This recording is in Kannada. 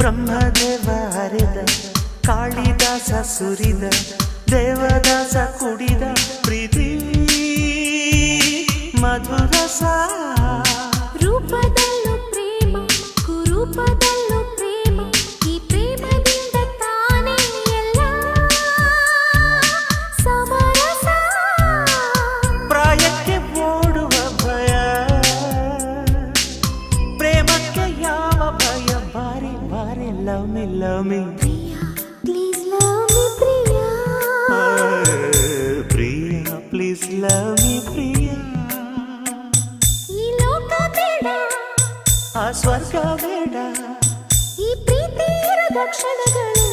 ಬ್ರಹ್ಮದೇವ ಹರಿದ ಕಾಳಿದಾಸ ಸುರಿದ ದೇವದಾಸ ಕುಡಿದ ಪ್ರೀತಿ ಮಧುರಸ ರೂಪದಲ್ಲೂ ಪ್ರೇಮ ಕುರೂಪದಲ್ಲೂ ಪ್ರೇಮ ಈ ಪ್ರೇಮದಿಂದ ತಾನೇ ಎಲ್ಲ ಸಮರಸ ಪ್ರಾಯಕ್ಕೆ ಓಡುವ ಭಯ ಪ್ರೇಮಕ್ಕೆ ಯಾವ ಭಯ ಬಾರಿ ಬಾರಿ ಲವ್ ಮಿ ಪ್ರಿಯ ಪ್ಲೀಸ್ ಲವ್ ಮಿ ಪ್ರಿಯ ಪ್ರಿಯ ಪ್ಲೀಸ್ ಲವ್ ಮಿ ಪ್ರಿಯ ಈ ಲೋಕ ಬೇಡ ಆ ಸ್ವರ್ಗ ಬೇಡ ಈ ಪ್ರೀತಿ ಇರದ ಕ್ಷಣಗಳು